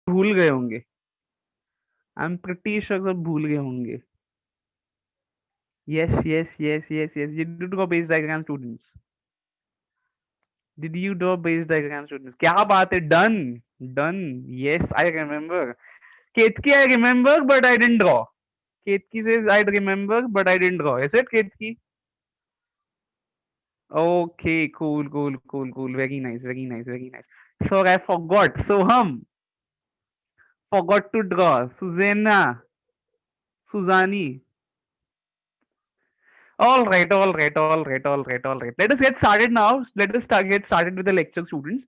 भूल गए होंगे। आई एम प्रिटी श्योर सब भूल गए होंगे। Yes yes yes yes yes, you did draw base diagram students. Did you draw base diagram students? क्या बात है, done. Done. Yes I remember. Ketki I remember but I didn't draw. Ketki says I remember but I didn't draw. Is it Ketki? Okay, cool, cool, cool, cool. Very nice, very nice, very nice. So I forgot. So forgot to draw. Susanna, Suzani. All right, all right, all right, all right, all right. Let us get started now. Let us get started with the lecture, students.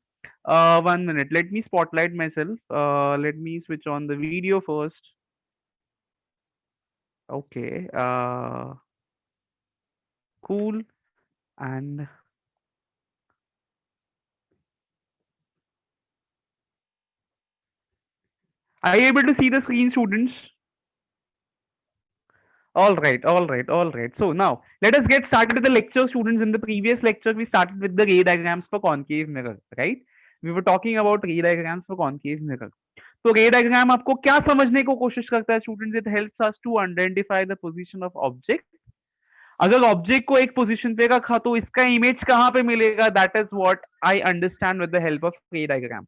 1 minute. Let me spotlight myself. Let me switch on the video first. Okay. Cool. And are you able to see the screen, students? All right, all right, all right. So now let us get started with the lecture, students. In the previous lecture, we started with the ray diagrams for concave mirror, right? We were talking about ray diagrams for concave mirror. तो रे diagram आपको क्या समझने को कोशिश करता है students? It helps us to identify the position of object. अगर ऑब्जेक्ट को एक पोजीशन पे रखा तो इसका इमेज कहाँ पे मिलेगा? That is what I understand with the help of ray diagram.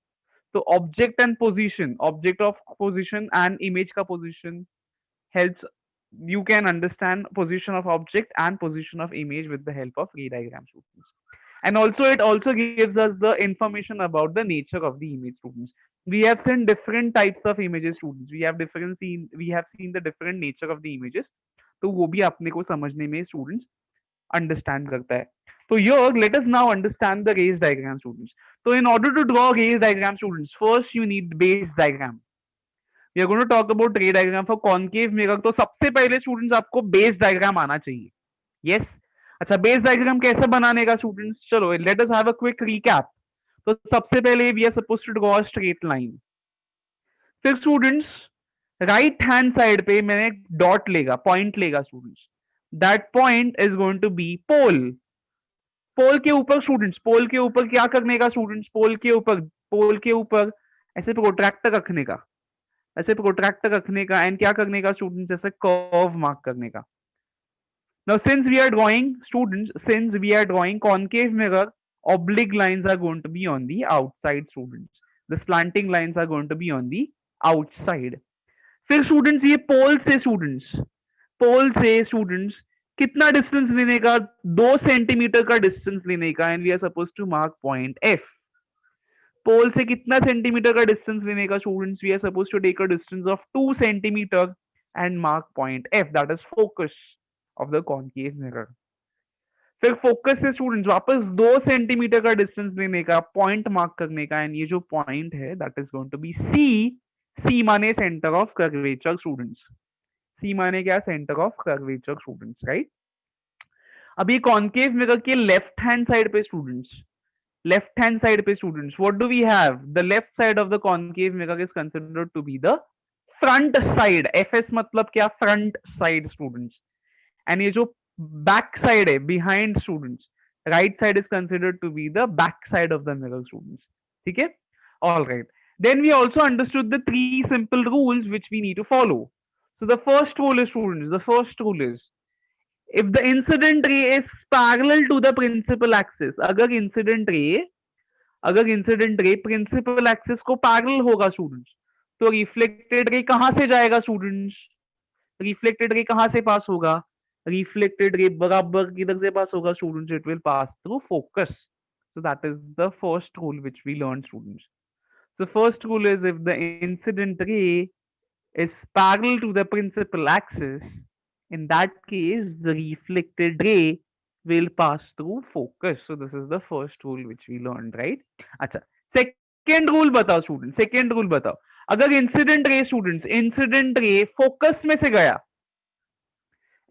तो object and position, object of position and image का position helps you can understand position of object and position of image with the help of ray diagram, students. And also it also gives us the information about the nature of the image, students. We have seen different types of images, students. We have seen the different nature of the images. तो वो भी अपने को समझने में students understand करता है। तो here let us now understand the rays diagram, students. So in order to draw rays diagram, students, first you need base diagram. We are going to talk about ray diagram for concave mirror. तो सबसे पहले students आपको base diagram आना चाहिए। Yes yes? अच्छा, base diagram कैसे बनाने का स्टूडेंट्स? चलो let us have a quick recap. तो सबसे पहले we are suppose to draw a straight line. फिर स्टूडेंट्स राइट हैंड साइड पे मैंने डॉट लेगा, पॉइंट लेगा students. That point is going to be पोल। पोल के ऊपर स्टूडेंट्स, पोल के ऊपर क्या करने का स्टूडेंट्स? पोल के ऊपर ऐसे प्रोट्रैक्टर रखने का, ऐसे प्रोट्रैक्टर रखने का एंड क्या करने का स्टूडेंट्स? ऐसे कर्व मार्क करने का। Now since we are drawing students, since we are drawing concave mirror, oblique lines are going to be on the outside, students. The slanting lines are going to be on the outside. फिर students ये पोल से students कितना distance लेने का? 2 centimetre का distance लेने का and we are suppose to mark point F. Pole से कितना सेंटीमीटर का डिस्टेंस लेने का students? We are suppose to take a distance of 2 centimetre and mark point F, that is focus of the concave mirror. फिर focus से students वापस 2 centimetre का distance लेने का, पॉइंट मार्क करने का एंड ये जो पॉइंट है that is going to be C. C माने centre of curvature students. C माने क्या? Centre of curvature students, right. अब ये कॉनकेव मिरर के लेफ्ट हैंड साइड पे स्टूडेंट्स, left hand side पे students, what do we have? The left side of the concave mirror is considered to be the front side. fs मतलब क्या? front side, students. And ये जो back side है, behind, students, right side is considered to be the back side of the mirror, students. ठीक है? All right. Then we also understood the 3 simple rules which we need to follow. So the first rule is, students, the first rule is, if the incident ray is parallel to the principal axis, अगर incident रे principal axis को parallel होगा students, तो reflected ray कहां से जाएगा students? Reflected रे कहां से पास होगा? रिफ्लेक्टेड रे बराबर किधर से पास होगा students? It will pass through focus. So that is the first rule which we learned, students. The first rule is, if the incident ray is parallel to the principal axis, in that case the reflected ray will pass through focus. So this is the first rule which we learned, right? अच्छा, second rule बताओ students, second rule बताओ। अगर incident रे students, incident ray focus में से गया,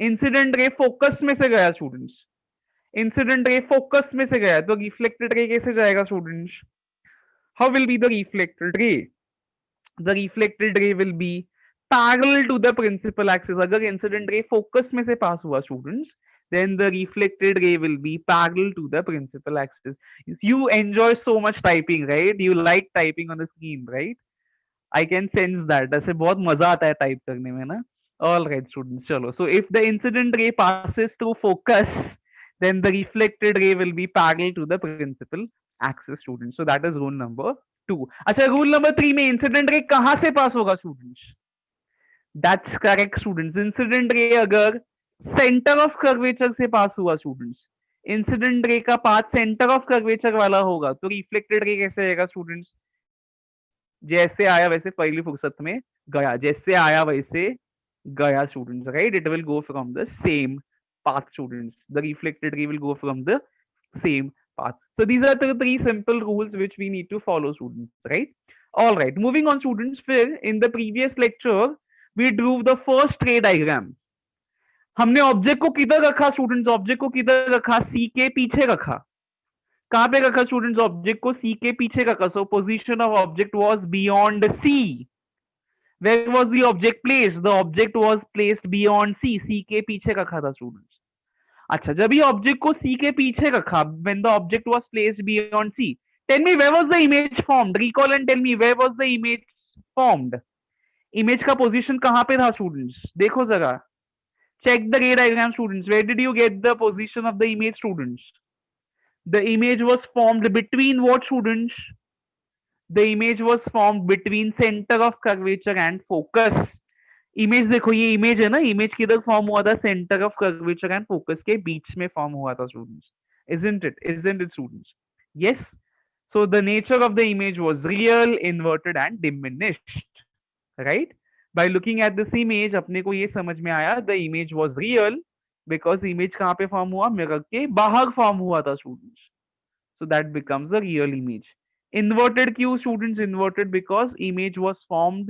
incident ray focus में से गया स्टूडेंट्स, इंसिडेंट रे फोकस में से गया, तो रिफ्लेक्टेड रे कैसे जाएगा students? How will be the reflected रे? The reflected ray will be parallel to the principal axis. अगर इंसिडेंट रे फोकस में से पास हुआ students, then the reflected ray will be parallel to the principal axis. You enjoy so much typing, right? You like typing on the screen, right? I can sense that, ऐसे बहुत मजा आता है type करने में ना. All right students, चलो. So if the incident ray passes through focus, then the reflected ray will be parallel to the principal axis students. So that is rule number 2. अच्छा, रूल नंबर 3 में incident ray कहां से पास होगा students? That's correct students. Incident ray अगर centre of curvature से pass हुआ students, incident ray का path centre of curvature वाला होगा, तो रिफ्लेक्टेड रे कैसे आएगा स्टूडेंट्स? जैसे आया वैसे पहली फुर्सत में गया, जैसे आया वैसे गया students, right? It will go from the same path students. The reflected ray will go from the same path. So these are the three simple rules which we need to follow students, right? All right, moving on students. फिर in the previous lecture we drew the first ray diagram. हमने object को किधर रखा students? Object को किधर रखा? सी के पीछे रखा. कहां पे रखा स्टूडेंट्स? ऑब्जेक्ट को सी के पीछे रखा. So position of object was beyond C. Where was the object placed? The object was placed beyond C. C के पीछे रखा था स्टूडेंट्स. अच्छा, जब ये ऑब्जेक्ट को C के पीछे रखा, when the object was placed beyond C, tell me where was the image formed? Recall and tell me where was the image formed? Image का पोजीशन कहां पे था स्टूडेंट्स? देखो जरा. Check the ray diagram students. Where did you get the position of the image students? The image was formed between what students? The image was formed between center of curvature and focus. Image देखो, ये image है ना, image किधर form हुआ था? Centre of curvature and focus के बीच में फॉर्म हुआ था students. Isn't it students? Yes. So the nature of the image was real, inverted and diminished, right? By looking at this image अपने को ये समझ में आया the image was real because image कहाँ पे फॉर्म हुआ? मिरर के बाहर फॉर्म हुआ था students. So that becomes a real image. Inverted क्यों students? Inverted because image was formed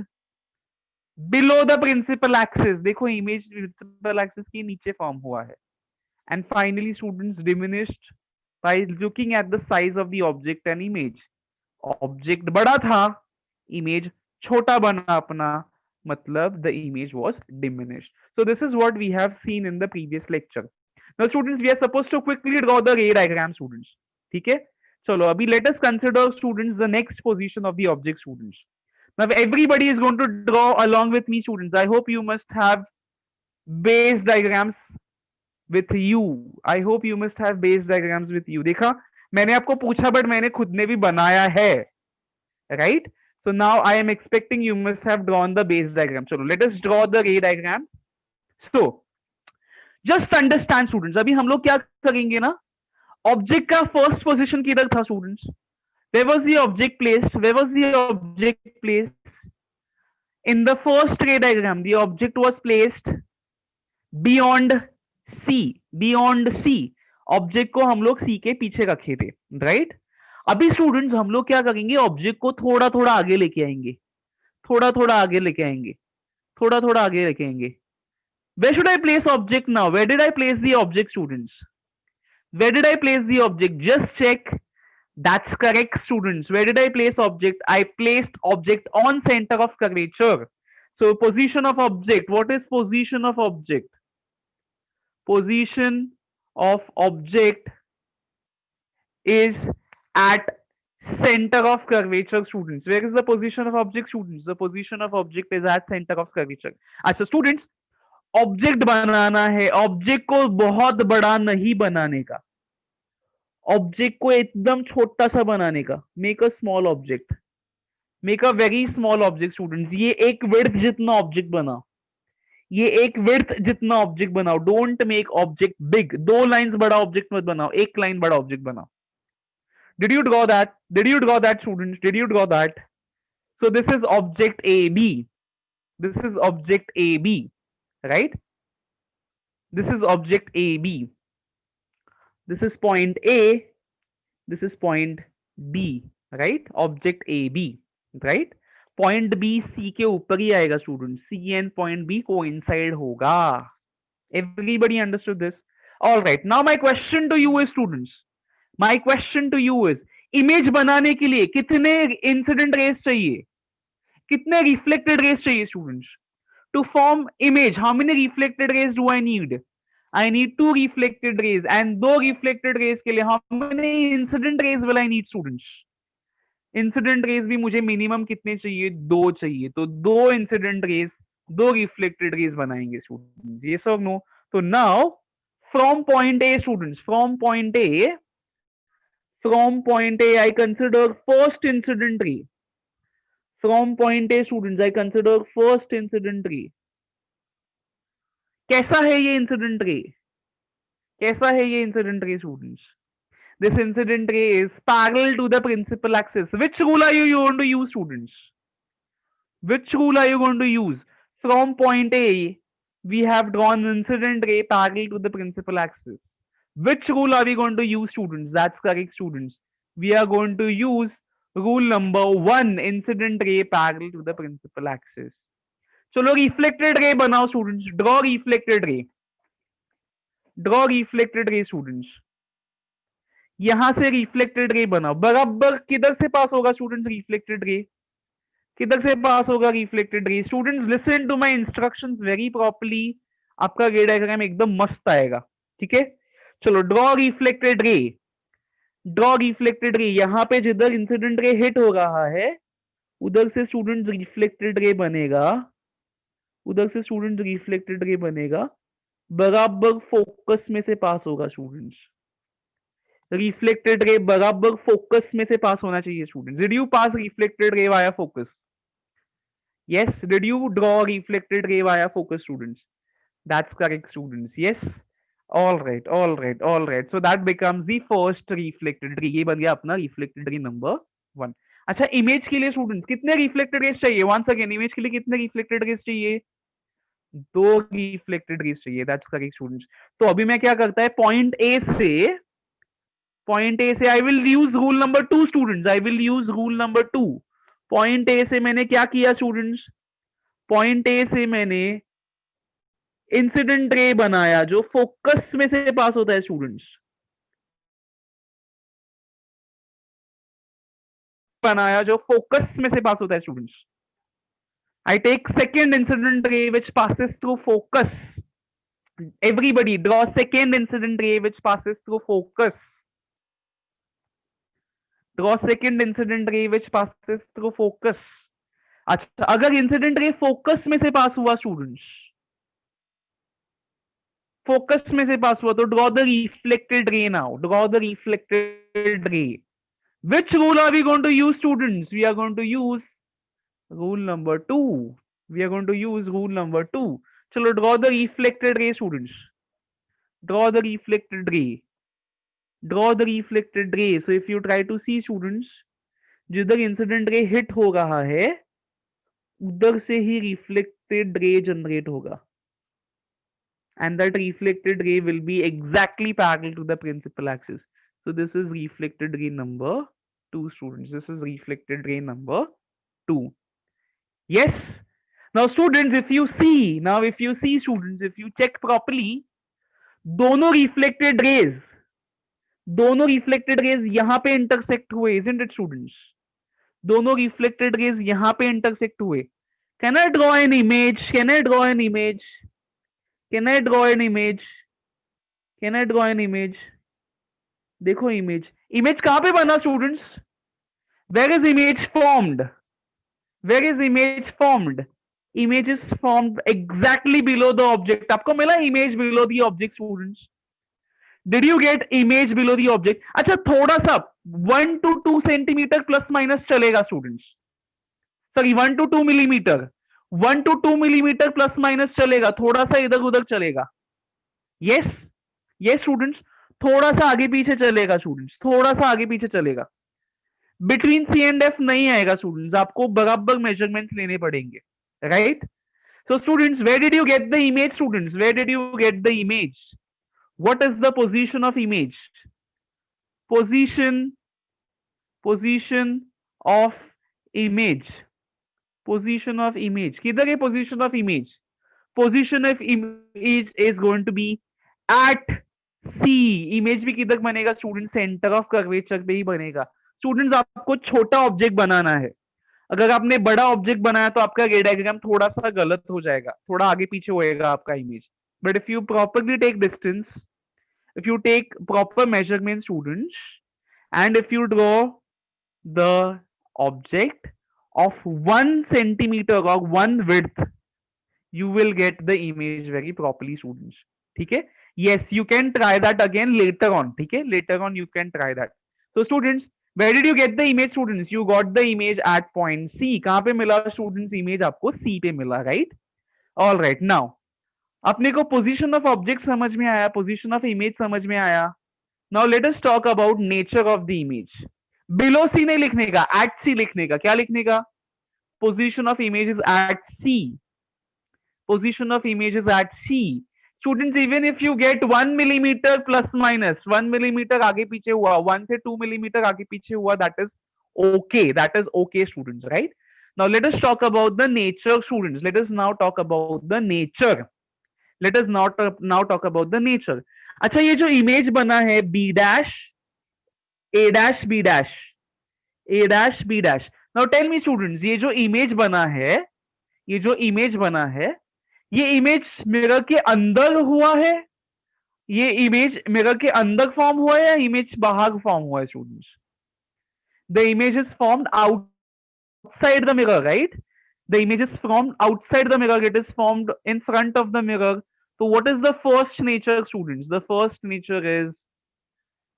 below the principal axis. देखो, image principal axis के नीचे फॉर्म हुआ है. And finally students, diminished by looking at the size of the object and image. Object बड़ा था, image छोटा बना अपना, मतलब the image was diminished. So this is what we have seen in the previous lecture. Now students, we are supposed to quickly draw the ray diagram students. ठीक है, चलो अभी let us consider students the next position of the object students. Now everybody is going to draw along with me students. I hope you must have base diagrams with you. I hope you must have base diagrams with you. देखा, मैंने आपको पूछा but मैंने खुद ने भी बनाया है, right? So now I am expecting you must have drawn the base diagram. चलो let us draw the ray diagram. So just understand students, अभी हम लोग क्या करेंगे ना, ऑब्जेक्ट का फर्स्ट पोजीशन किधर था students? Where was the object placed? Where was the object placed? In the first ray diagram, the object was placed beyond C. Beyond C. Object को हम लोग C के पीछे रखे थे, राइट? अभी स्टूडेंट्स हम लोग क्या करेंगे? ऑब्जेक्ट को थोड़ा थोड़ा आगे लेके आएंगे, थोड़ा थोड़ा आगे लेके आएंगे, थोड़ा थोड़ा आगे लेके आएंगे. Where should I place object now? Where did I place the object students? Where did I place the object? Just check. That's correct students. Where did I place object? I placed object on center of curvature. So position of object. What is position of object? Position of object is at center of curvature students. Where is the position of object students? The position of object is at center of curvature. अच्छा students, object बनाना है, object को बहुत बड़ा नहीं बनाने का, object को एकदम छोटा सा बनाने का. Make a small object, make a very small object students. ये एक विड्थ जितना ऑब्जेक्ट बनाओ, ये एक विड्थ जितना ऑब्जेक्ट बनाओ. Don't make object big. 2 lines बड़ा ऑब्जेक्ट मत बनाओ, 1 लाइन बड़ा ऑब्जेक्ट बनाओ. Did you draw that? Did you draw that students? Did you draw that? So this is object AB. This is object AB, right? This is object AB. This is point A. This is point B, right? Object AB, right? Point B C के ऊपर ही आएगा students. C and point B coincide होगा. Everybody understood this? All right. Now my question to you is students. My question to you is, image बनाने के लिए कितने incident rays चाहिए, कितने रिफ्लेक्टेड रेज चाहिए students? To form image, how many reflected rays do I need? I need 2 reflected rays, and 2 reflected rays के लिए how many incident rays will I need students? Incident raise भी मुझे minimum कितने चाहिए, 2 चाहिए, तो 2 incident raise, 2 reflected raise बनाएंगे students, ये सब नो। तो now from point A students, from point A I consider first incident ray. From point A students I consider first incident ray. कैसा है ये इंसिडेंट रे, कैसा है ये incident ray students? This incident ray is parallel to the principal axis. Which rule are you going to use students? Which rule are you going to use? From point A, we have drawn incident ray parallel to the principal axis. Which rule are we going to use students? That's correct students. We are going to use rule number 1, incident ray parallel to the principal axis. चलो reflected ray बनाओ students, draw reflected ray, draw reflected ray students. यहां से reflected ray बनाओ, बराबर किधर से पास होगा students reflected रे, किधर से पास होगा reflected ray? Students listen to my instructions very properly, आपका रे डायग्राम एकदम मस्त आएगा, ठीक है? चलो draw reflected ray, draw reflected ray. यहां पे जिधर इंसिडेंट रे हिट हो रहा है उधर से स्टूडेंट्स रिफ्लेक्टेड रे बनेगा, उधर से स्टूडेंट्स रिफ्लेक्टेड रे बनेगा, बराबर फोकस में से पास होगा स्टूडेंट्स। रिफ्लेक्टेड रे बराबर फोकस में से पास होना चाहिए students. Did you pass reflected ray via focus? Yes, did you draw reflected ray via focus students? That's correct students. Yes. All right, all right, all right. So that becomes the first reflected ray. ये बन गया अपना reflected ray number 1. अच्छा, image के लिए students कितने reflected rays चाहिए? Once again, image के लिए कितने रिफ्लेक्टेड रेज चाहिए? 2 रिफ्लेक्टेड रेज चाहिए। That's correct students. तो अभी मैं क्या करता है, पॉइंट ए से I will use rule number 2 students, I will use rule number 2। Point A से मैंने क्या किया स्टूडेंट्स? पॉइंट ए से मैंने इंसिडेंट रे बनाया जो फोकस में से पास होता है स्टूडेंट्स, बनाया जो फोकस में से पास होता है students. I take second incident ray which passes through focus. Everybody draw second incident ray which passes through focus. Draw second incident ray which passes through focus. अच्छा, अगर इंसिडेंट रे फोकस में से pass हुआ students, focus में से pass हुआ, तो draw the reflected ray now, draw the reflected ray. Which rule are we going to use students? We are going to use rule number 2, we are going to use rule number 2। चलो draw the reflected ray students, draw the reflected ray, draw the reflected ray. So if you try to see students, जिधर incident ray hit हो रहा है उधर से ही reflected रे generate होगा, and that reflected ray will be exactly parallel to the principal axis. So this is reflected ray number 2 students, this is reflected ray number 2. Yes. Now students, if you see students, if you check properly, दोनों reflected rays यहां पे intersect हुए, isn't it students? दोनों reflected rays यहां पे intersect हुए। Can I draw an image? Can I draw an image? Can I draw an image? Can I draw an image? देखो image, image कहां पे बना students? Where is image formed? Where is image formed? Image is formed exactly below the object. आपको मिला image below the object students? Did you get image below the object? अच्छा, थोड़ा सा 1 to 2 centimetre plus minus चलेगा students, sorry 1 to 2 millimetre, 1 to 2 millimetre plus minus चलेगा, थोड़ा सा इधर उधर चलेगा। यस, यस स्टूडेंट्स, थोड़ा सा आगे पीछे चलेगा स्टूडेंट्स, थोड़ा सा आगे पीछे चलेगा। बिटवीन सी एंड एफ नहीं आएगा स्टूडेंट्स, आपको बराबर मेजरमेंट्स लेने पड़ेंगे, right? So students, where did you get the image students? Where did you get the image? What is the position of image? Position of image, position of image किधर है? Position of image, position of image is going to be at C. Image भी किधर बनेगा student? Centre of curvature पे ही बनेगा। Students, आपको छोटा object बनाना है, अगर आपने बड़ा ऑब्जेक्ट बनाया तो आपका रे डायग्राम थोड़ा सा गलत हो जाएगा, थोड़ा आगे पीछे होएगा आपका image. But if you properly take distance, if you take proper measurement students, and if you draw the object of 1 centimeter or 1 width, you will get the image very properly, students. ठीक है? Yes, you can try that again later on. ठीक है? Later on you can try that. So students, where did you get the image, students? You got the image at point C. कहाँ पे मिला students? Image आपको C पे मिला, right? All right. Now, अपने को position of object समझ में आया, position of image समझ में आया. Now let us talk about nature of the image. Below C नहीं लिखने का, at C लिखने का. क्या लिखने का? Position of image is at C. Position of image is at C. Students, even if you get 1 millimeter plus minus, 1 millimeter आगे पीछे हुआ, 1 से 2 millimeter आगे पीछे हुआ, that is okay. That is okay, students, right? Now let us talk about the nature, students. Let us now talk about the nature. Let us now talk about the nature. अच्छा, ये जो image बना है B dash, A dash, B dash, A dash, B dash. Now tell me, students, ये जो image बना है, ये जो image बना है, ये इमेज मिरर के अंदर हुआ है, ये इमेज मिरर के अंदर फॉर्म हुआ है या इमेज बाहर फॉर्म हुआ है, students? The image is formed outside the mirror, right? The image is formed outside the mirror, it is formed in front of the mirror. So what is the first nature, students? The first nature is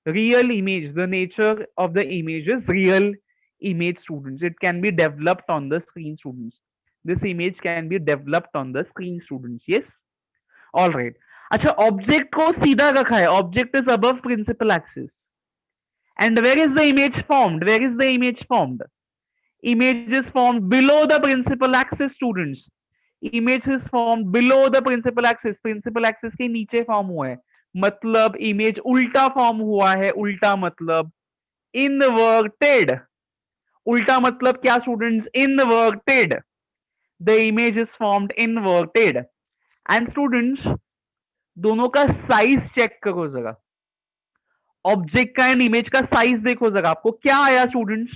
real image. The nature of the image is real image, students. It can be developed on the screen, students. This image can be developed on the screen, students. Yes? All right. अच्छा, object को सीधा रखा है, object is above principal axis. And where is the image formed? Where is the image formed? Image is formed below the principal axis, students. Image is formed below the principal axis. Principal axis के नीचे form हुआ है, मतलब image उल्टा form हुआ है. उल्टा मतलब इनवर्टेड. उल्टा मतलब क्या, students? Inverted. The image is formed inverted. And students, दोनों का साइज चेक करो जरा. ऑब्जेक्ट का एंड इमेज का साइज देखो जरा, आपको क्या आया, स्टूडेंट्स?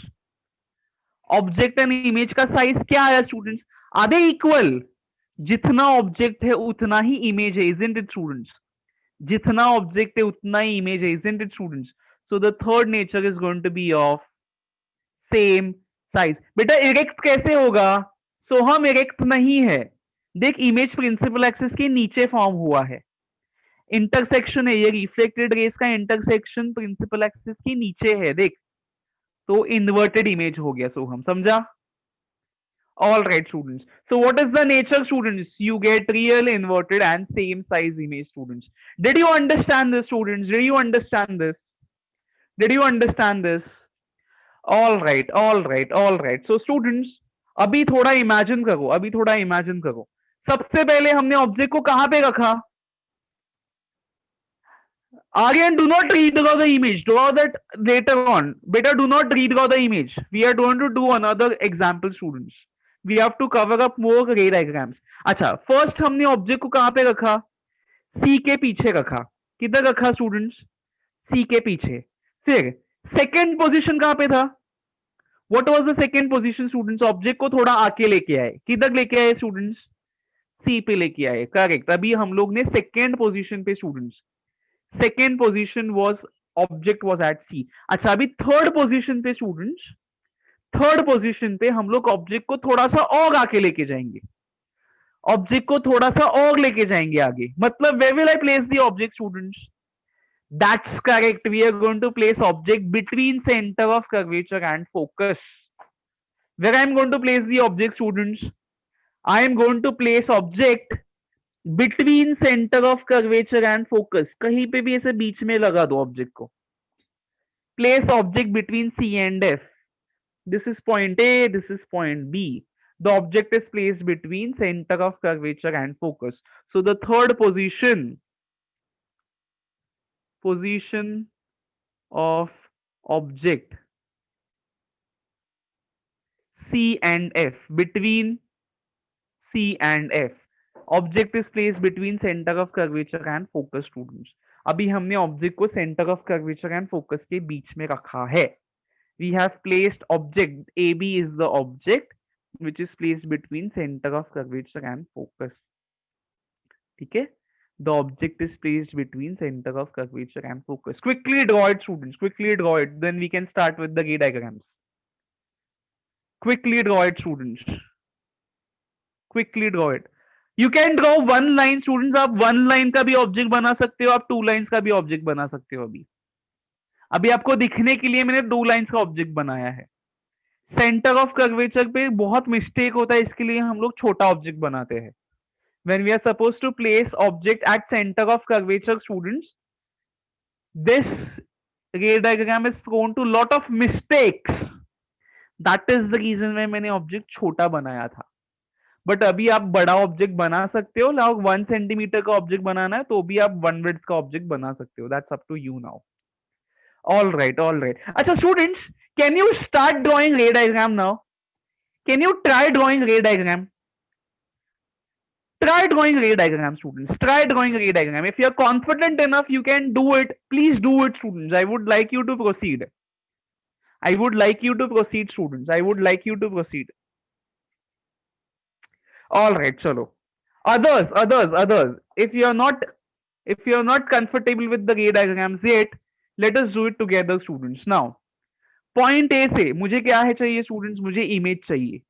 ऑब्जेक्ट एंड इमेज का साइज क्या आया, स्टूडेंट्स? Are they equal? जितना ऑब्जेक्ट है उतना ही इमेज है, इजंट इट, स्टूडेंट्स? जितना ऑब्जेक्ट है उतना ही इमेज है, isn't it, students? So the third nature is going to be of same size. बेटा इरेक्ट कैसे होगा? सो हम इरेक्ट नहीं है. देख, इमेज प्रिंसिपल एक्सिस के नीचे फॉर्म हुआ है, इंटरसेक्शन है, ये रिफ्लेक्टेड रेस का इंटरसेक्शन प्रिंसिपल एक्सिस के नीचे है, देख. तो इन्वर्टेड इमेज हो गया. सो हम समझा. All right, students. So what is the nature, students? You get real, inverted and same size image, students. Did you understand this, students? Did you understand this? Did you understand this? All right, all right, all right. So students, अभी थोड़ा imagine करो, अभी थोड़ा imagine करो. सबसे पहले हमने object को कहां पे रखा? Aryan, do not redraw the image. Draw that later on. Better do not redraw the image. We are going to do another example, students. We have to cover up more ray diagrams. अच्छा, first हमने object को कहाँ पे रखा? C के पीछे रखा. किधर रखा, स्टूडेंट्स? C के पीछे. फिर सेकेंड पोजीशन कहाँ पे था? What was the second position, students? Object को थोड़ा आके लेके आए. किधर लेके आए, स्टूडेंट्स? C पे लेके आए. करेक्ट. अभी हम लोग ने सेकेंड पोजीशन पे, students, second position was, object was at C. अच्छा, अभी थर्ड पोजीशन पे, स्टूडेंट्स, थर्ड पोजीशन पे हम लोग ऑब्जेक्ट को थोड़ा सा और आके लेके जाएंगे. ऑब्जेक्ट को थोड़ा सा और लेके जाएंगे आगे, मतलब where will I place the object, students? That's correct. We are going to place object between centre of curvature and focus. Where I am going to place the object, students? I am going to place object between centre of curvature and focus. कहीं पे भी ऐसे बीच में लगा दो object को. Place object between C and F. This is point A, this is point B. The object is placed between centre of curvature and focus. So the third position of object C and F, between C and F. Object is place between centre of curvature and focus, students. अभी हमने object को centre of curvature and focus के बीच में रखा है. We have placed object, A B is the object which is placed between centre of curvature and focus. ठीक है, the object is placed between centre of curvature and focus. Quickly draw it, students, quickly draw it, then we can start with the रे diagrams. Quickly draw it, students. Quickly draw it. You can draw one line, students. आप one line का भी object बना सकते हो, आप two lines का भी ऑब्जेक्ट बना सकते हो। अभी अभी आपको दिखने के लिए मैंने 2 लाइंस का ऑब्जेक्ट बनाया है। सेंटर ऑफ कर्वेचर पे बहुत मिस्टेक होता है, इसके लिए हम लोग छोटा ऑब्जेक्ट बनाते हैं। When we are supposed to place object at center of curvature, students, this ray diagram is prone to lot of mistakes. That is the reason why मैंने ऑब्जेक्ट छोटा बनाया था। बट अभी आप बड़ा ऑब्जेक्ट बना सकते हो। लगभग 1 सेंटीमीटर का ऑब्जेक्ट बनाना है तो भी आप 1 विड्थ का ऑब्जेक्ट बना सकते हो। That's up to you now. All right, all right. अच्छा students, can you start drawing ray diagram now? Can you try drawing ray diagram? Try drawing ray diagram, students. Try drawing ray diagram. If you're confident enough, you can do it. Please do it, students. I would like you to proceed. I would like you to proceed, students. I would like you to proceed. All right, chalo. Others. If you're not comfortable with the ray diagrams yet, let us do it together, students. Now, point A से मुझे क्या है चाहिए, students? मुझे image चाहिए.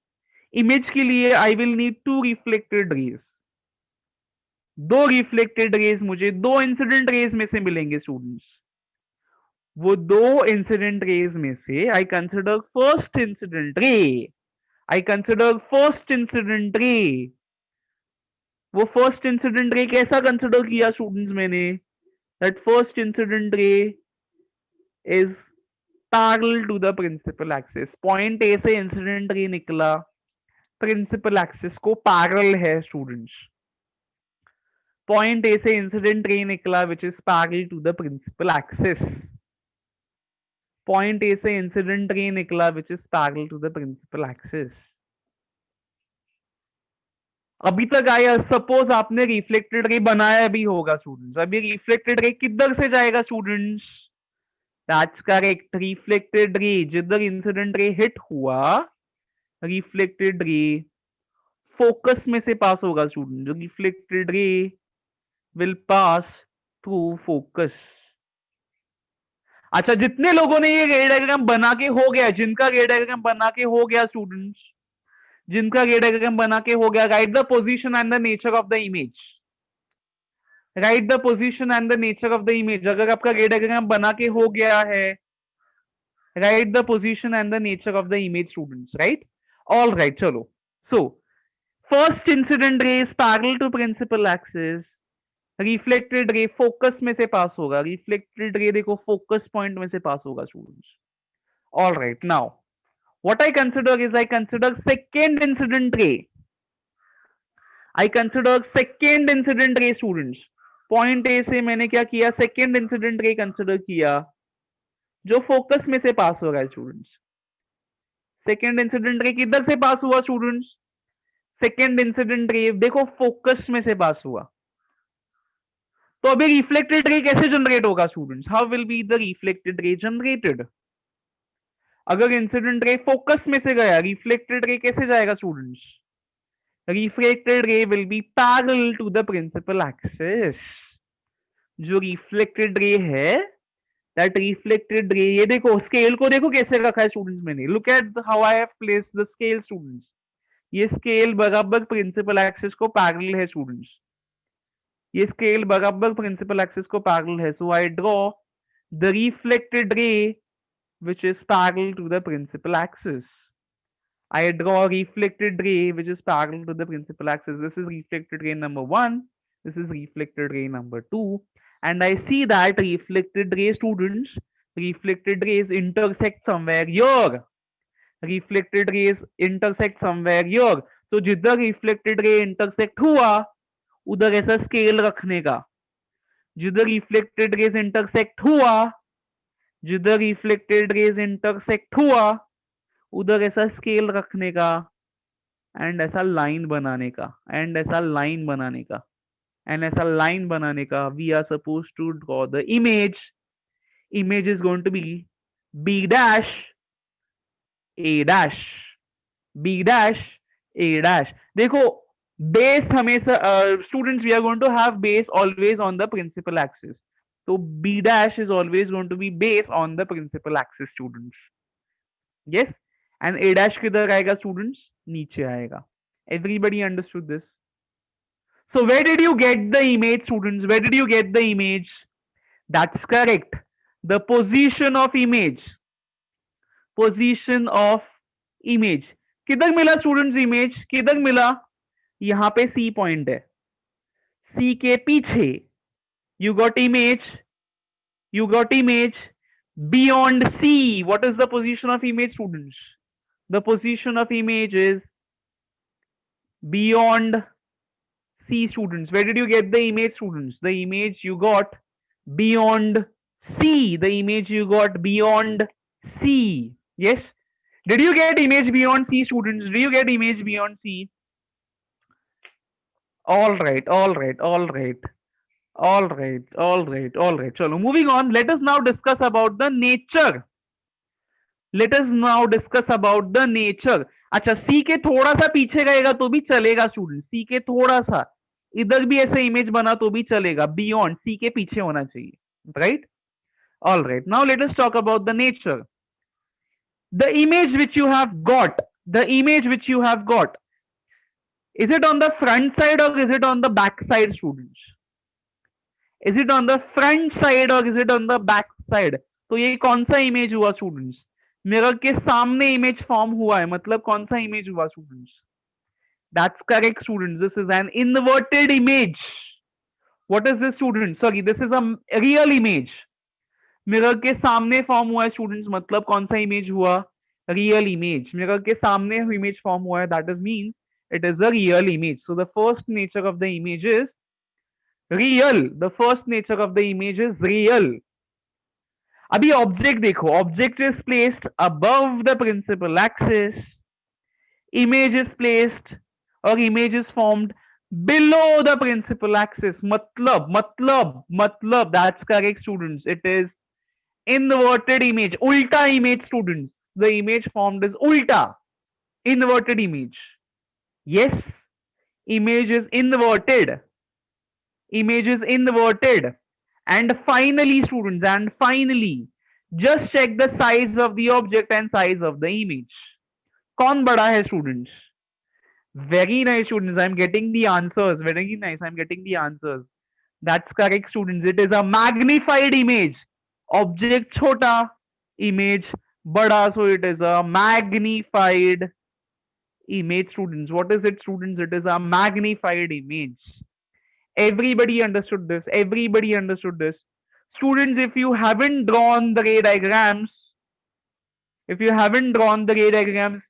Image के लिए I will need 2 reflected rays. 2 reflected raise मुझे 2 इंसिडेंट रेज में से मिलेंगे, स्टूडेंट्स। वो 2 इंसिडेंट रेज में से आई कंसिडर फर्स्ट इंसिडेंट रे। वो फर्स्ट इंसिडेंट रे कैसा कंसिडर किया, स्टूडेंट्स? मैंने that first incident ray is parallel to the principal axis. Point A से इंसिडेंट रे निकला, प्रिंसिपल एक्सिस को पैरेलल है, स्टूडेंट्स। Point A से इंसिडेंट रे निकला which is parallel to the principal axis. Point A से incident ray निकला which is parallel to the principal axis. अभी तक आया, सपोज आपने रिफ्लेक्टेड रे बनाया भी होगा, स्टूडेंट्स। अभी रिफ्लेक्टेड रे किधर से जाएगा, students? That's correct, reflected ray जिधर इंसिडेंट रे हिट हुआ, रिफ्लेक्टेड रे फोकस में से पास होगा, स्टूडेंट। जो रिफ्लेक्टेड रे will pass through focus. अच्छा, जितने लोगों ने ये रे डायग्राम बना के हो गया, जिनका रे डायग्राम बना के हो गया, स्टूडेंट्स, जिनका रे डायग्राम बना के हो गया, right the position and the nature of the image. Right the position and the nature of the image. अगर आपका रे डायग्राम बना के हो गया है, right the position and the nature of the image, students. Right, all right, चलो। So first incident ray is parallel to principal axis. Reflected ray focus में से पास होगा। रिफ्लेक्टेड रे देखो फोकस पॉइंट में से पास होगा, students. All right, now what I consider is, I consider second incident रे। आई कंसिडर सेकेंड इंसिडेंट रे, स्टूडेंट्स। पॉइंट ए से मैंने क्या किया, सेकेंड इंसिडेंट रे कंसिडर किया जो फोकस में से पास हो रहा है, स्टूडेंट्स। सेकेंड इंसिडेंट रे किधर से पास हुआ, स्टूडेंट्स? सेकेंड इंसिडेंट रे देखो फोकस में से पास हुआ। तो अभी रिफ्लेक्टेड रे कैसे जनरेट होगा, students? How will be the reflected ray generated? अगर इंसिडेंट रे फोकस में से गया, रिफ्लेक्टेड रे कैसे जाएगा, students? Reflected ray will be parallel to the principal axis. जो रिफ्लेक्टेड रे है, दैट रिफ्लेक्टेड रे, ये देखो स्केल को देखो कैसे रखा है, स्टूडेंट्स। मैंने look at how I have placed the scale, students. ये स्केल बराबर प्रिंसिपल एक्सिस को पैरेलल है, स्टूडेंट्स। ये स्केल बराबर प्रिंसिपल एक्सिस को पैरेलल है। So I draw the reflected ray which is parallel to the principal axis. I draw a reflected ray which is parallel to the principal axis. This is reflected ray number 1. This is reflected ray number 2. And I see that reflected ray, students, reflected rays intersect somewhere here. Reflected rays intersect somewhere here. So जिधर reflected ray intersect हुआ, उधर ऐसा scale रखने का। जिधर reflected rays intersect हुआ, जिधर reflected raise intersect हुआ, उधर ऐसा स्केल रखने का एंड ऐसा लाइन बनाने का, एंड ऐसा लाइन बनाने का, एंड ऐसा लाइन बनाने का। We are suppose to draw the image. Image is going to be B dash A dash, B dash A dash. देखो बेस हमेशा, students, we are going to have base always on the principal axis. So B dash is always going to be based on the principal axis, students. Yes, and A dash किधर आएगा students, नीचे आएगा. Everybody understood this? So where did you get the image, students? Where did you get the image? That's correct. The position of image. Position of image. किधर मिला students image, किधर मिला? यहां पे सी पॉइंट है, सी के पीछे. You got image. You got image beyond C. What is the position of image, students? The position of image is beyond C, students. Where did you get the image, students? The image you got beyond C. The image you got beyond C. Yes. Did you get image beyond C, students? Do you get image beyond C? All right, all right, all right. All right, all right, all right. Chalo, moving on. Let us now discuss about the nature. Let us now discuss about the nature. अच्छा, सी के थोड़ा सा पीछे रहेगा तो भी चलेगा student. सी के थोड़ा सा इधर भी ऐसे इमेज बना तो भी चलेगा. बियॉन्ड सी के पीछे होना चाहिए, right? All right. Now let us talk about the nature. The image which you have got. The image which you have got. Is it on the front side or is it on the back side, students? Is it on the front side or is it on the back side? तो ये कौन सा image हुआ students? Mirror के सामने image form हुआ है, मतलब कौन सा इमेज हुआ students? That's correct, students. This is an inverted image. What is this, students? Sorry, this is a real image. Mirror के सामने फॉर्म हुआ है स्टूडेंट्स, मतलब कौन सा इमेज हुआ? Real image. मिरर के सामने इमेज फॉर्म हुआ है, that is mean it is a real image. So the first nature of the image is real. The first nature of the image is real. अभी object देखो, object is placed above the principal axis, image is placed और image is formed below the principal axis. मतलब that's correct, students. It is inverted image, ulta image, students. The image formed is ulta, inverted image. Yes, image is inverted. Image is inverted. And finally, students, and finally, just check the size of the object and size of the image. कौन बड़ा है students? Very nice, students. I'm getting the answers. Very nice. I'm getting the answers. That's correct, students. It is a magnified image. Object chota, image bada. So it is a magnified image, students. What is it, students? It is a magnified image. Everybody understood this. Everybody understood this. Students, if you haven't drawn the ray diagrams,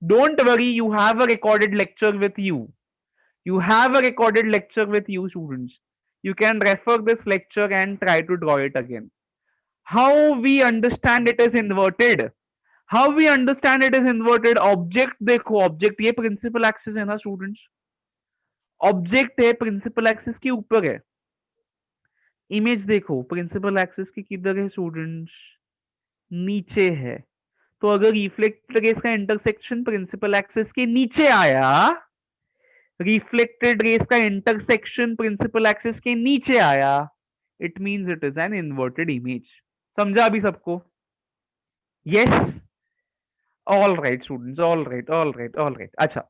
don't worry, you have a recorded lecture with you. You have a recorded lecture with you, students. You can refer this lecture and try to draw it again. How we understand it is inverted? How we understand it is inverted? Object देखो, object ये principal axis है ना students? Object है principal axis के ऊपर है. Image देखो, principal axis के किधर है students? नीचे है. तो अगर रिफ्लेक्टेड रेस का इंटरसेक्शन प्रिंसिपल एक्सिस के नीचे आया, रिफ्लेक्टेड रेस का इंटरसेक्शन प्रिंसिपल एक्सिस के नीचे आया, it means it is an inverted image. समझा अभी सबको? Yes. All right students, all right, all right, all right. अच्छा,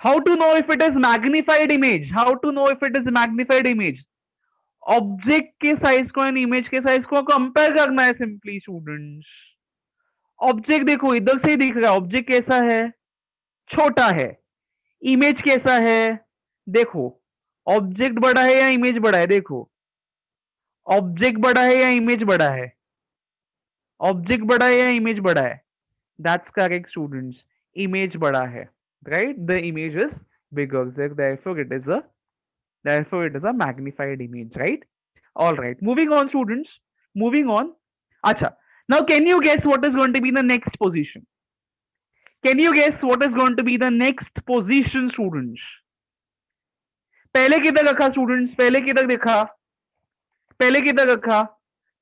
how to know if it is magnified image? How to know if it is magnified image? Object के size को and image के size को compare करना है simply students. Object देखो, इधर से ही दिख रहा है. ऑब्जेक्ट कैसा है? छोटा है. इमेज कैसा है? देखो, ऑब्जेक्ट बड़ा है या इमेज बड़ा है? देखो, ऑब्जेक्ट बड़ा है या इमेज बड़ा है? ऑब्जेक्ट बड़ा है या इमेज बड़ा है? दैट्स करेक्ट स्टूडेंट्स, इमेज बड़ा है, right? The image is bigger, therefore it is a magnified image, right? All right, moving on students, moving on. Acha, now can you guess what is going to be the next position? Can you guess what is going to be the next position, students? पहले किधर रखा students? पहले किधर देखा? पहले किधर रखा?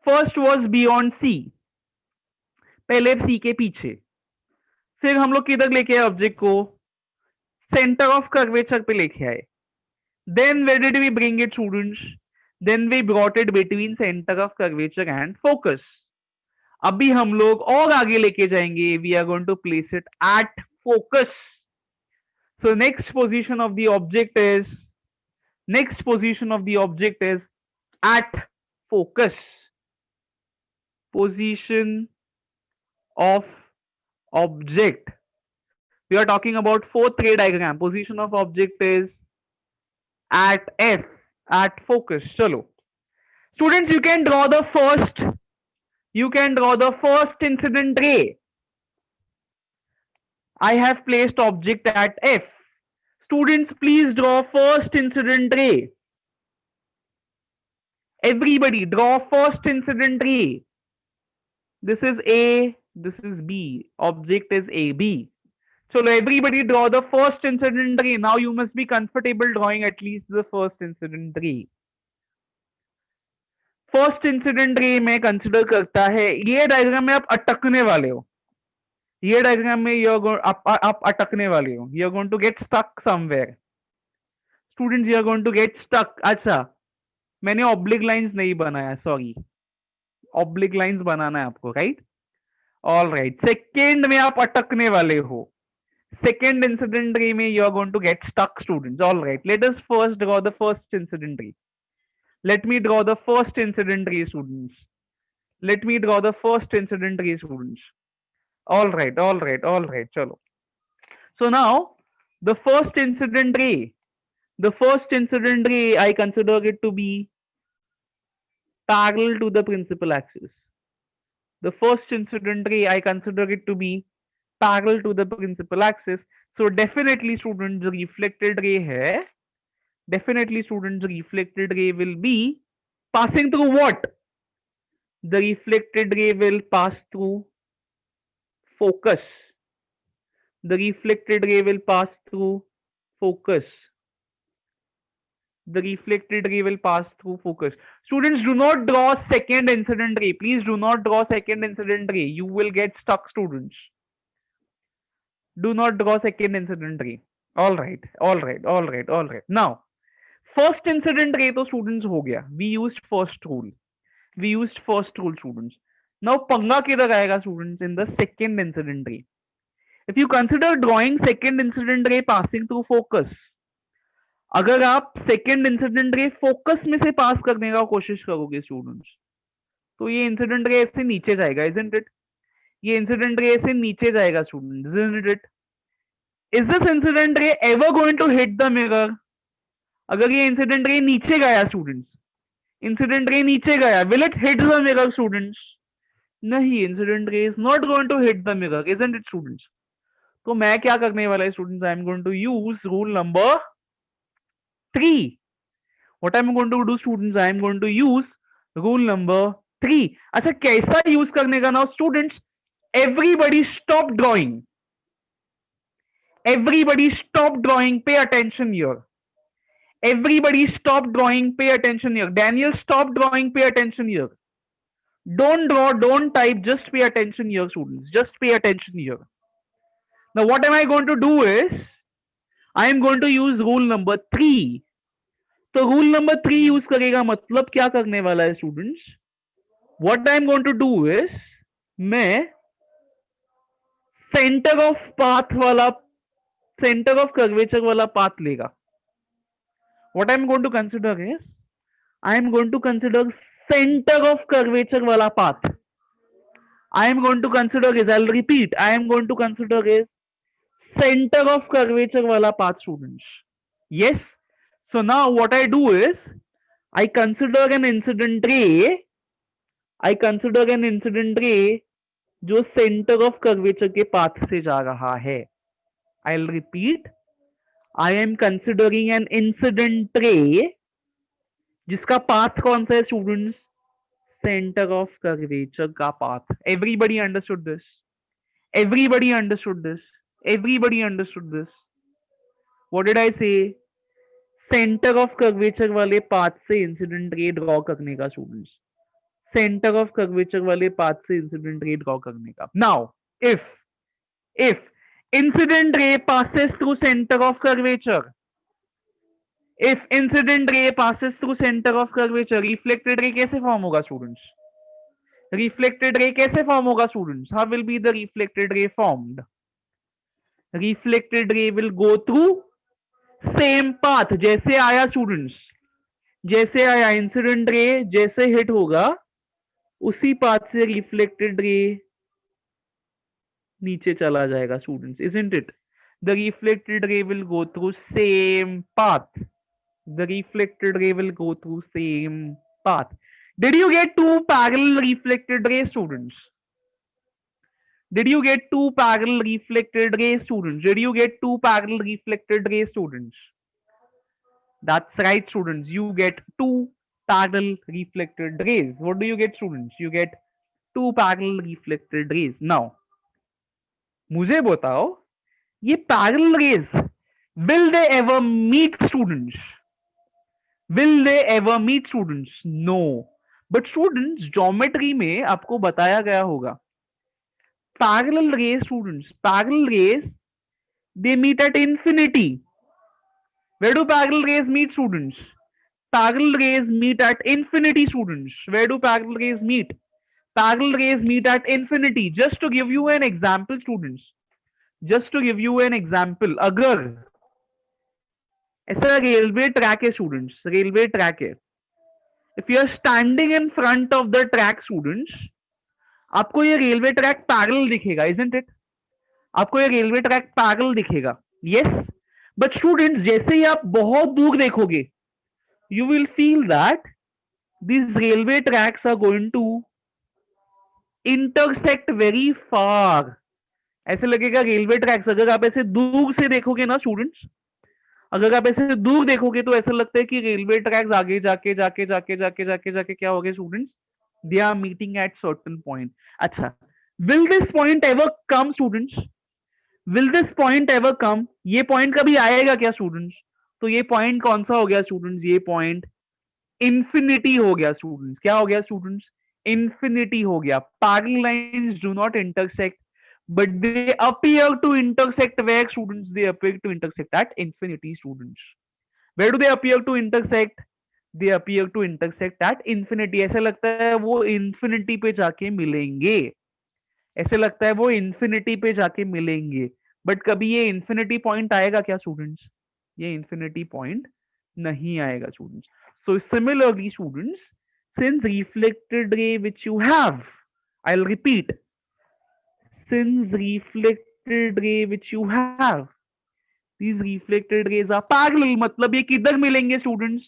First was beyond C. पहले C के पीछे. फिर हम लोग किधर लेके आए ऑब्जेक्ट को? सेंटर ऑफ कर्वेचर पे लेके आए. Then where did we bring it, students? Then we brought it between center of curvature and focus. अभी हम लोग और आगे लेके जाएंगे. We are going to place it at focus. So next position of the object is at focus. Position of object. We are talking about fourth ray diagram. Position of object is at F, at focus. Chalo. Students, you can draw the first incident ray. I have placed object at F. Students, please draw first incident ray. Everybody draw first incident ray. This is A, this is B. Object is AB. So everybody draw the first incident ray. Now you must be comfortable drawing at least the first incident ray. First incident ray में consider करता है, ये diagram में आप अटकने वाले हो, ये डायग्राम में आप अटकने वाले हो, you are going to get stuck somewhere. Students, you are going to get stuck. अच्छा, मैंने ऑब्लिक लाइंस नहीं बनाया, सॉरी. ऑब्लिक लाइंस बनाना है आपको, राइट? All right. सेकेंड में आप अटकने वाले हो. सेकेंड इंसिडेंट रे में you are going to get stuck. Students, all right. Let us first draw the first incident ray. Let me draw the first incident ray, students. Let me draw the first incident ray, students. All right, all right, all right. Chalo. So now, the first incident ray, I consider it to be parallel to the principal axis. The first incident ray, I consider it to be parallel to the principal axis. So definitely, students, the reflected ray hai. Definitely, students, the reflected ray will be passing through what? The reflected ray will pass through focus. The reflected ray will pass through focus. The reflected ray will pass through focus. Students, do not draw second incident ray. Please do not draw second incident ray. You will get stuck, students. Do not draw second incident ray. All right, all right, all right, all right. Now, first incident ray to students ho gaya. We used first rule. Students. Now पंगा किधर आएगा students? In the second incident ray. If you consider drawing second incident ray passing through focus, अगर आप second incident ray focus में से पास करने का कोशिश करोगे students, तो ये incident ray ऐसे नीचे जाएगा, isn't it? ये incident ray ऐसे नीचे जाएगा students, isn't it? Is this incident ray ever going to hit the mirror? अगर ये इंसिडेंट रे नीचे गया स्टूडेंट्स, इंसिडेंट रे नीचे गया, will it hit the mirror students? नहीं, incident ray is not going to hit the mirror, isn't it students? तो मैं क्या करने वाला है students? I am going to use rule number 3. What I am going to do students? I am going to use rule number 3. अच्छा, कैसा use करने का now students? Everybody stop drawing. Everybody stop drawing, pay attention here. Everybody stop drawing, pay attention here. Daniel, stop drawing, pay attention here. Don't draw, don't type, just pay attention here, students. Just pay attention here. Now, what am I going to do is, I am going to use rule number 3. तो rule number 3 use करेगा, मतलब क्या करने वाला है students? What I am going to do is, मैं centre of path वाला, centre of curvature वाला पाथ लेगा. What I am going to consider is, I am going to consider center of curvature wala path. I am going to consider is, I'll repeat, I am going to consider is center of curvature wala path, students. Yes. So now what I do is, I consider an incident ray. I consider an incident ray जो center of curvature के path से जा रहा है. I'll repeat. I am considering an incident ray जिसका path कौन सा है स्टूडेंट्स? सेंटर ऑफ कर्वेचर का path. Everybody understood this? Everybody understood this? Everybody understood this? What did I से? सेंटर ऑफ कर्वेचर वाले पाथ से इंसिडेंट रे ड्रॉ करने का स्टूडेंट्स. सेंटर ऑफ कर्वेचर वाले पाथ से इंसिडेंट रे ड्रॉ करने का. Now if incident ray passes through center of curvature, if incident ray passes through center of curvature, reflected ray कैसे form होगा students? Reflected ray कैसे form होगा students? How will be the reflected रे formed? Reflected ray will go through same path, जैसे आया students, जैसे आया incident ray, जैसे हिट होगा उसी पाथ से रिफ्लेक्टेड रे नीचे चला जाएगा students, isn't it? The reflected ray will go through same path, the reflected ray will go through same path. Did you get two parallel reflected ray students? Did you get two parallel reflected ray students? Did you get two parallel reflected ray students? That's right students, you get two parallel reflected rays. What do you get students? You get two parallel reflected rays. Now मुझे बताओ, ये parallel rays will they ever meet students? Will they ever meet students? No. But students, geometry में आपको बताया गया होगा parallel rays students, parallel rays they meet at infinity. Where do parallel rays meet students? Parallel rays meet at infinity students. Where do parallel rays meet? Parallel rays meet at infinity. Just to give you an example students, just to give you an example, अगर ऐसा railway track है students, railway track है, if you are standing in front of the track students, आपको ये railway track parallel दिखेगा, isn't it? आपको ये railway track parallel दिखेगा, yes. बट स्टूडेंट्स जैसे ही आप बहुत दूर देखोगे, you will feel that these railway tracks are going to intersect very far. ऐसे लगेगा रेलवे ट्रैक्स, अगर आप ऐसे दूर से देखोगे ना स्टूडेंट्स, अगर आप ऐसे दूर देखोगे तो ऐसा लगता है कि रेलवे ट्रैक्स आगे जाके जाके जाके जाके जाके जाके क्या हो गए students, they are meeting at certain point. अच्छा, will this point ever come students? Will this point ever come? ये पॉइंट कभी आएगा क्या स्टूडेंट्स? तो ये पॉइंट कौन सा हो गया स्टूडेंट्स? ये पॉइंट इंफिनिटी हो गया स्टूडेंट्स. क्या हो गया स्टूडेंट्स? इंफिनिटी हो गया. Parallel lines do not intersect, but they appear to intersect where students? They appear to intersect at infinity students. Where do they appear to intersect? They appear to intersect at infinity. ऐसा लगता है वो infinity पे जाके मिलेंगे, ऐसे लगता है वो infinity पे जाके मिलेंगे. बट कभी ये infinity point आएगा क्या students? ये infinity point नहीं आएगा students. So similarly students, since reflected ray which you have, I'll repeat, since reflected ray which you have, these reflected rays are parallel, मतलब ये किधर मिलेंगे students?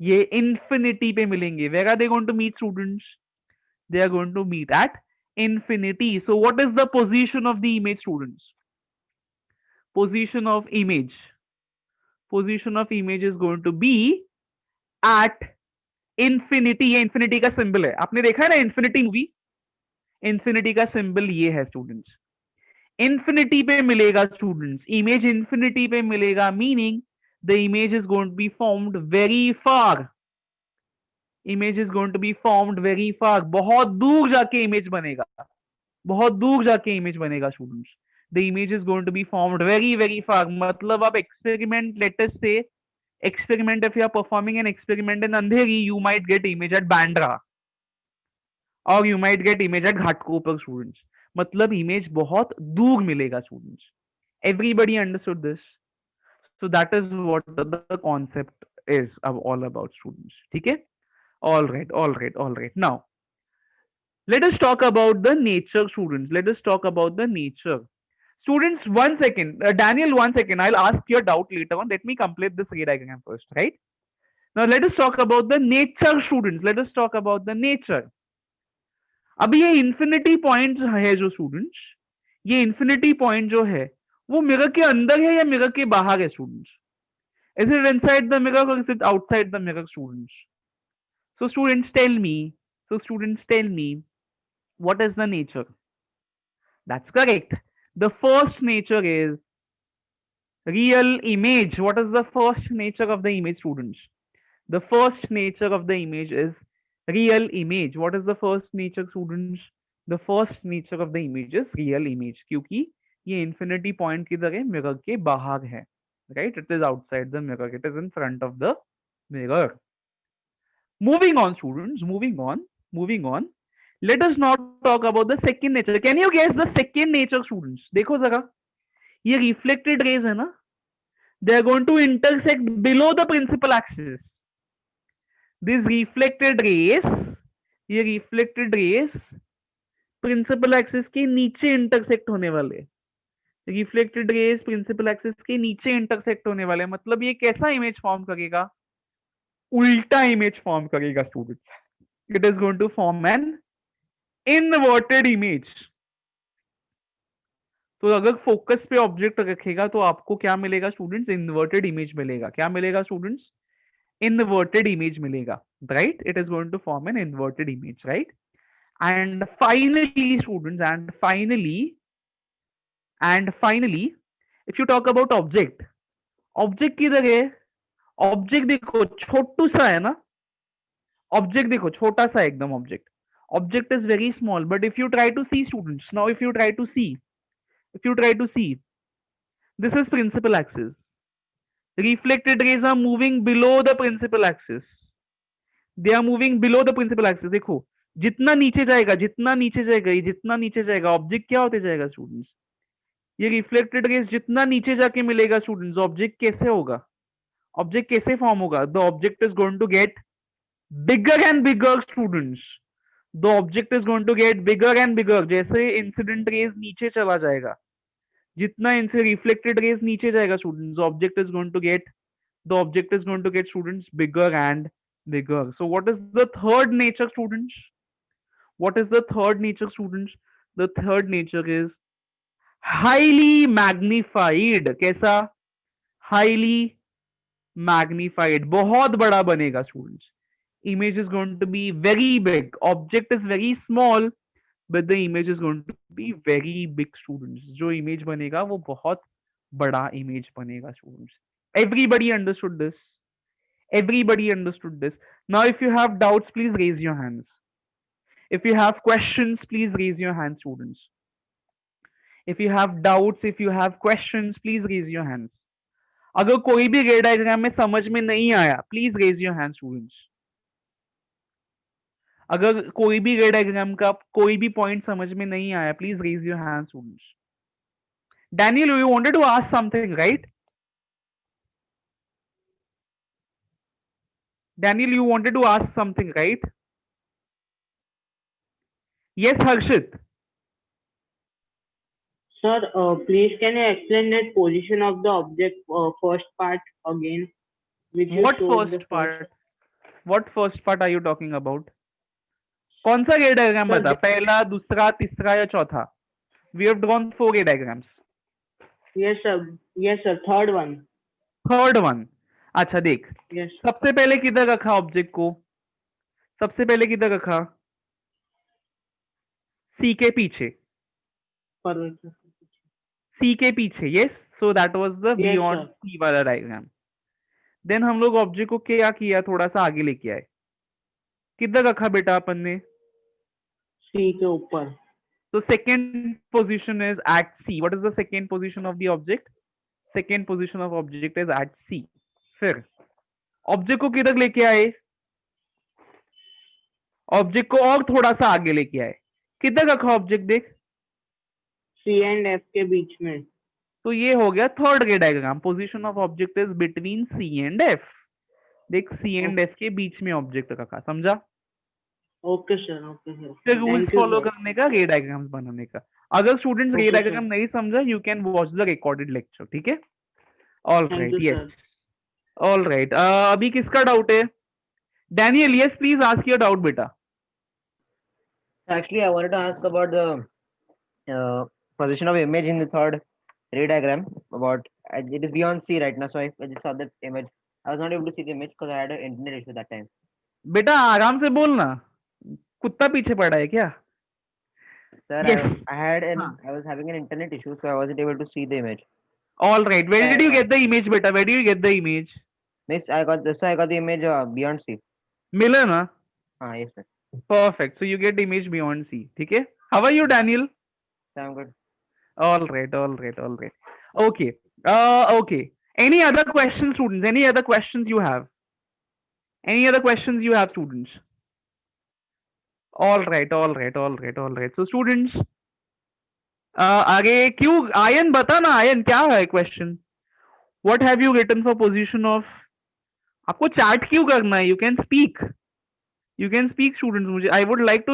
ये infinity पे मिलेंगे. Where are they going to meet students? They are going to meet at infinity. So what is the position of the image students? Position of image. Position of image is going to be at infinity. ये infinity का symbol है, आपने देखा है ना infinity movie? Infinity का symbol ये है स्टूडेंट्स. इंफिनिटी पे मिलेगा स्टूडेंट्स, इमेज इंफिनिटी पे मिलेगा, meaning the image is going to be formed very far. Image is going to be formed very far. बहुत दूर जाके इमेज बनेगा, बहुत दूर जाके इमेज बनेगा students. The image is going to be formed very very far. मतलब आप experiment, let us say experiment, if you are performing an experiment in Andheri, you might get image at Bandra और you might get image at Ghatkopar students. मतलब image बहुत दूर मिलेगा students. Everybody understood this? So that is what the concept is all about students. ठीक है, all right all right all right. Now let us talk about the nature students. Let us talk about the nature students. One second, Daniel, one second, I'll ask your doubt later on. Let me complete this ray diagram first, right? Now let us talk about the nature students. Let us talk about the nature. अभी ये infinity point है जो students, ये infinity point जो है वो mirror के अंदर है या मिरर के बाहर है students? Is it inside the mirror और is it outside the mirror students? So students tell me, so students tell me, what is the nature? That's correct. The first nature is real image. What is the first nature of the image students? The first nature of the image is real image. What is the first nature students? The first nature of the image is real image, क्योंकि ये infinity point किधर है? Mirror के बाहर है, right? It is outside the mirror. It is in front of the mirror. Moving on students, moving on. Let us now talk about the second nature. Can you guess the second nature, students? देखो जरा, ये reflected rays है ना, they are going to intersect below the principal axis. These reflected rays, ये reflected rays principal axis के नीचे intersect होने वाले, रिफ्लेक्टेड रेज प्रिंसिपल एक्सिस के नीचे इंटरसेक्ट होने वाले, मतलब ये कैसा इमेज फॉर्म करेगा? उल्टा इमेज फॉर्म करेगा students. It is going to form an inverted image. तो अगर फोकस पे ऑब्जेक्ट रखेगा तो आपको क्या मिलेगा स्टूडेंट्स? इन्वर्टेड इमेज मिलेगा. क्या मिलेगा स्टूडेंट्स? इन्वर्टेड इमेज मिलेगा, right? It is going to form an inverted image, right? And finally, students, and finally, if you talk about object, object किधर है? ऑब्जेक्ट देखो छोटू सा है ना, ऑब्जेक्ट देखो छोटा सा एकदम object. Object is very small, but if you try to see students, now if you try to see, this is principal axis. Reflected rays are moving below the principal axis. They are moving below the principal axis. देखो जितना नीचे जाएगा, object क्या होते जाएगा students? ये reflected raise जितना नीचे जाके मिलेगा स्टूडेंट्स, ऑब्जेक्ट कैसे होगा? ऑब्जेक्ट कैसे फॉर्म होगा? The object is going to get bigger and bigger students. The object is going to get bigger and bigger. जैसे इंसिडेंट रेज नीचे चला जाएगा, जितना इनसे रिफ्लेक्टेड रेज नीचे जाएगा students, object is going to get, students bigger and bigger. So what is the third nature students? What is the third nature, students? The third nature is highly magnified. कैसा? Highly magnified. बहुत बड़ा बनेगा students. Image is going to be very big. Object is very small, but the image is going to be very big students. जो image बनेगा वो बहुत बड़ा image बनेगा students. Everybody understood this? Everybody understood this? Now if you have doubts, please raise your hands. If you have questions, please raise your hand, students. If you have doubts, if you have questions, please raise your hands. अगर कोई भी रे diagram में समझ में नहीं आया, please raise your hand students. अगर कोई भी रे डायग्राम का कोई भी पॉइंट समझ में नहीं आया, please raise your hand students. Daniel, you wanted to ask something, right? Daniel, you wanted to ask something, right? Yes, Harshit. Sir, please can you explain that position of the object first part again? Which you What showed the first part? What first part are you talking about? कौन सा रे diagram Sir, बता? पहला, दूसरा, तीसरा या चौथा? We have drawn 4 रे diagrams. Yes, sir. Yes, sir. Third one. Third one. अच्छा देख, Yes. सबसे पहले किधर रखा ऑब्जेक्ट को? सबसे पहले किधर रखा? सी के पीछे. Correct, sir. सी के पीछे. Yes, so that was the Yes, beyond sir. सी वाला डायग्राम. देन हम लोग ऑब्जेक्ट को क्या किया? थोड़ा सा आगे लेके आए. किधर रखा बेटा अपन ने? C के ऊपर. So second position is at C. What is the second position of the object? Second position of object is at C. फिर ऑब्जेक्ट को किधर लेके आए? ऑब्जेक्ट को और थोड़ा सा आगे लेके आए. किधर रखा ऑब्जेक्ट? देख, C and F के बीच में. तो ये हो गया थर्ड रे diagram. Position of object is between C and F. देख, C एंड F के बीच में ऑब्जेक्ट रखा. समझा? Okay, sir. Okay, sir. फिर rules Thank you, follow sir. करने का, रे डायग्राम्स बनाने का. अगर स्टूडेंट्स रे Okay, डायग्राम sir. नहीं समझा, you can watch the recorded lecture. ठीक है? All Thank right. you, yes, sir. All right. अभी किसका डाउट है? Daniel, yes please ask your doubt बेटा. Actually, I wanted to ask about the position of image in the third ray diagram. About it is beyond C right now, so I just saw the image. I was not able to see the image because I had an internet issue that time. बेटा आराम से बोलना, कुत्ता पीछे पड़ा है क्या? Sir, Yes. I was having an internet issue, so I wasn't able to see the image. All right. Where did you get the image, beta? Where did you get the image? Miss, I got the image beyond C. मिला ना? Yes, sir. Perfect. So you get image beyond C. ठीक है? How are you, Daniel? So I'm good. All right. All right. All right. Okay. Okay. Any other questions, students? Any other questions you have? Any other questions you have, students? All right, all right, all right, all right. So students, आगे क्यों ion बता ना आयन क्या है question what have you written for position of आपको chat क्यों करना है यू कैन स्पीक स्टूडेंट्स मुझे आई वुड लाइक टू